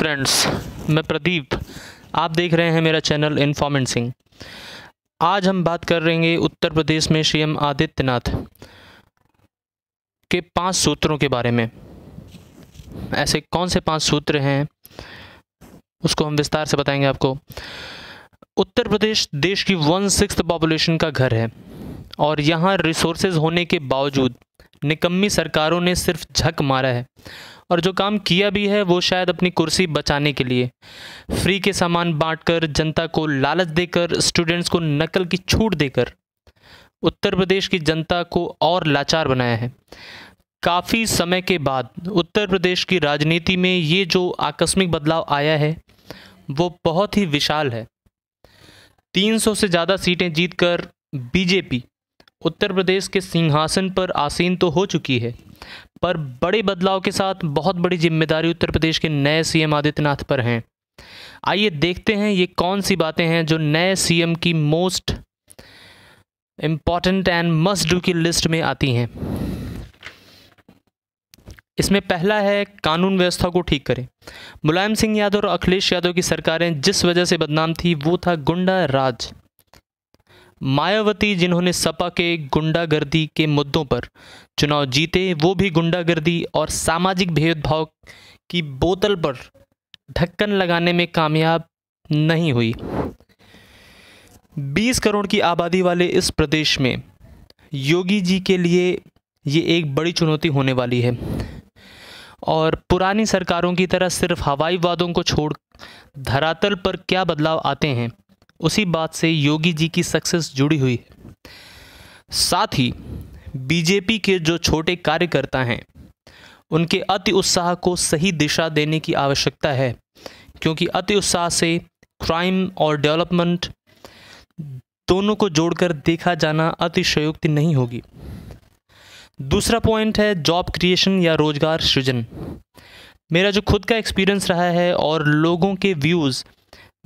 Friends, मैं प्रदीप। आप देख रहे हैं मेरा चैनल इन्फॉर्मेंट सिंह। आज हम बात कर रहे हैं उत्तर प्रदेश में सीएम आदित्यनाथ के 5 सूत्रों के बारे में। ऐसे कौन से 5 सूत्र हैं उसको हम विस्तार से बताएंगे आपको। उत्तर प्रदेश देश की 1/6 पॉपुलेशन का घर है और यहाँ रिसोर्सेज होने के बावजूद निकम्मी सरकारों ने सिर्फ झक मारा है और जो काम किया भी है वो शायद अपनी कुर्सी बचाने के लिए फ्री के सामान बांटकर, जनता को लालच देकर, स्टूडेंट्स को नकल की छूट देकर उत्तर प्रदेश की जनता को और लाचार बनाया है। काफ़ी समय के बाद उत्तर प्रदेश की राजनीति में ये जो आकस्मिक बदलाव आया है वो बहुत ही विशाल है। 300 से ज़्यादा सीटें जीतकर बीजेपी उत्तर प्रदेश के सिंहासन पर आसीन तो हो चुकी है, पर बड़े बदलाव के साथ बहुत बड़ी जिम्मेदारी उत्तर प्रदेश के नए सीएम आदित्यनाथ पर हैं। आइए देखते हैं ये कौन सी बातें हैं जो नए सीएम की most important and must do की लिस्ट में आती हैं। इसमें पहला है कानून व्यवस्था को ठीक करें। मुलायम सिंह यादव और अखिलेश यादव की सरकारें जिस वजह से बदनाम थी वो था गुंडा राज। मायावती जिन्होंने सपा के गुंडागर्दी के मुद्दों पर चुनाव जीते, वो भी गुंडागर्दी और सामाजिक भेदभाव की बोतल पर ढक्कन लगाने में कामयाब नहीं हुई। 20 करोड़ की आबादी वाले इस प्रदेश में योगी जी के लिए ये एक बड़ी चुनौती होने वाली है और पुरानी सरकारों की तरह सिर्फ हवाई वादों को छोड़ धरातल पर क्या बदलाव आते हैं उसी बात से योगी जी की सक्सेस जुड़ी हुई है। साथ ही बीजेपी के जो छोटे कार्यकर्ता हैं उनके अति उत्साह को सही दिशा देने की आवश्यकता है, क्योंकि अति उत्साह से क्राइम और डेवलपमेंट दोनों को जोड़कर देखा जाना अतिशयोक्ति नहीं होगी। दूसरा पॉइंट है जॉब क्रिएशन या रोजगार सृजन। मेरा जो खुद का एक्सपीरियंस रहा है और लोगों के व्यूज़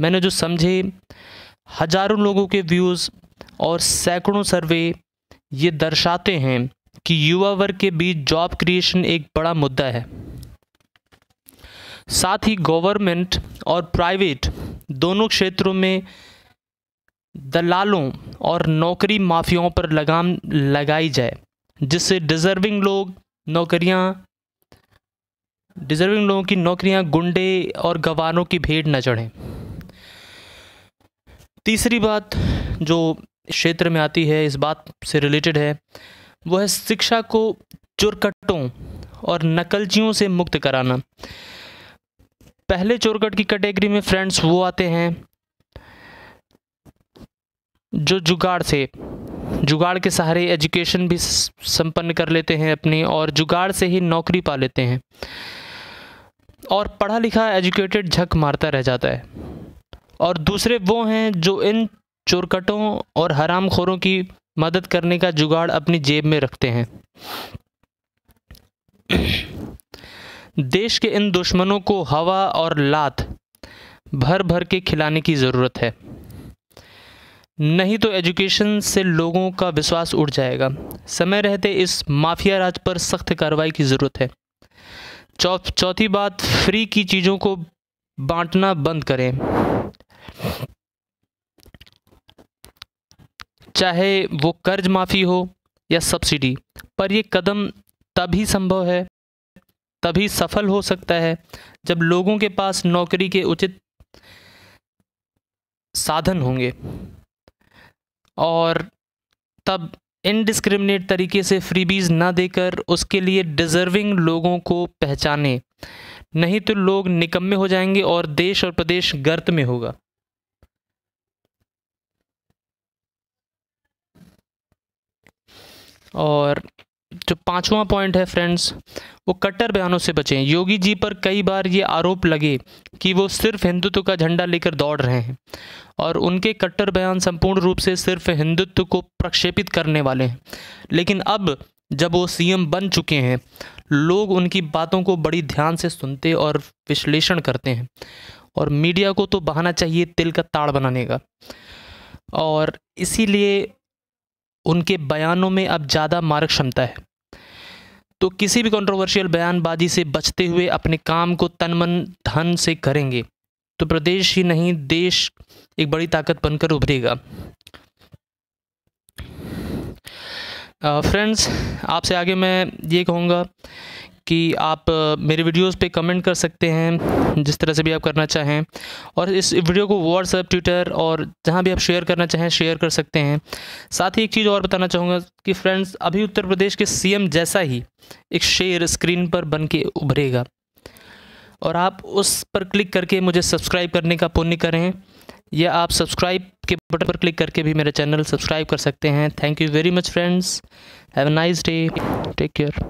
मैंने जो समझे, हजारों लोगों के व्यूज़ और सैकड़ों सर्वे ये दर्शाते हैं कि युवा वर्ग के बीच जॉब क्रिएशन एक बड़ा मुद्दा है। साथ ही गवर्नमेंट और प्राइवेट दोनों क्षेत्रों में दलालों और नौकरी माफियाओं पर लगाम लगाई जाए, जिससे डिज़र्विंग लोगों की नौकरियां गुंडे और गवारों की भेंट न चढ़ें। तीसरी बात जो क्षेत्र में आती है, इस बात से रिलेटेड है, वो है शिक्षा को चोरकट्टों और नकलचियों से मुक्त कराना। पहले चोरकट की कैटेगरी में फ्रेंड्स वो आते हैं जो जुगाड़ के सहारे एजुकेशन भी संपन्न कर लेते हैं अपनी, और जुगाड़ से ही नौकरी पा लेते हैं और पढ़ा लिखा एजुकेटेड झक मारता रह जाता है। और दूसरे वो हैं जो इन चोरकटों और हरामखोरों की मदद करने का जुगाड़ अपनी जेब में रखते हैं। देश के इन दुश्मनों को हवा और लात भर भर के खिलाने की ज़रूरत है, नहीं तो एजुकेशन से लोगों का विश्वास उठ जाएगा। समय रहते इस माफिया राज पर सख्त कार्रवाई की ज़रूरत है। चौथी बात, फ्री की चीज़ों को बांटना बंद करें। चाहे वो कर्ज माफ़ी हो या सब्सिडी, पर ये कदम तभी संभव है, तभी सफल हो सकता है जब लोगों के पास नौकरी के उचित साधन होंगे और तब इनडिस्क्रिमिनेट तरीके से फ्रीबीज ना देकर उसके लिए डिज़र्विंग लोगों को पहचाने, नहीं तो लोग निकम्मे हो जाएंगे और देश और प्रदेश गर्त में होगा। और जो 5वां पॉइंट है फ्रेंड्स, वो कट्टर बयानों से बचें। योगी जी पर कई बार ये आरोप लगे कि वो सिर्फ हिंदुत्व का झंडा लेकर दौड़ रहे हैं और उनके कट्टर बयान संपूर्ण रूप से सिर्फ हिंदुत्व को प्रक्षेपित करने वाले हैं। लेकिन अब जब वो सीएम बन चुके हैं, लोग उनकी बातों को बड़ी ध्यान से सुनते और विश्लेषण करते हैं, और मीडिया को तो बहाना चाहिए तिल का ताड़ बनाने का, और इसीलिए उनके बयानों में अब ज़्यादा मारक क्षमता है। तो किसी भी कंट्रोवर्शियल बयानबाजी से बचते हुए अपने काम को तन मन धन से करेंगे तो प्रदेश ही नहीं देश एक बड़ी ताकत बनकर उभरेगा। फ्रेंड्स, आपसे आगे मैं ये कहूँगा कि आप मेरे वीडियोस पे कमेंट कर सकते हैं जिस तरह से भी आप करना चाहें, और इस वीडियो को व्हाट्सएप, ट्विटर और जहाँ भी आप शेयर करना चाहें शेयर कर सकते हैं। साथ ही एक चीज़ और बताना चाहूँगा कि फ्रेंड्स, अभी उत्तर प्रदेश के सीएम जैसा ही एक शेर स्क्रीन पर बन के उभरेगा और आप उस पर क्लिक करके मुझे सब्सक्राइब करने का पुण्य करें, या आप सब्सक्राइब के बटन पर क्लिक करके भी मेरा चैनल सब्सक्राइब कर सकते हैं। Thank you very much friends, have a nice day, take care.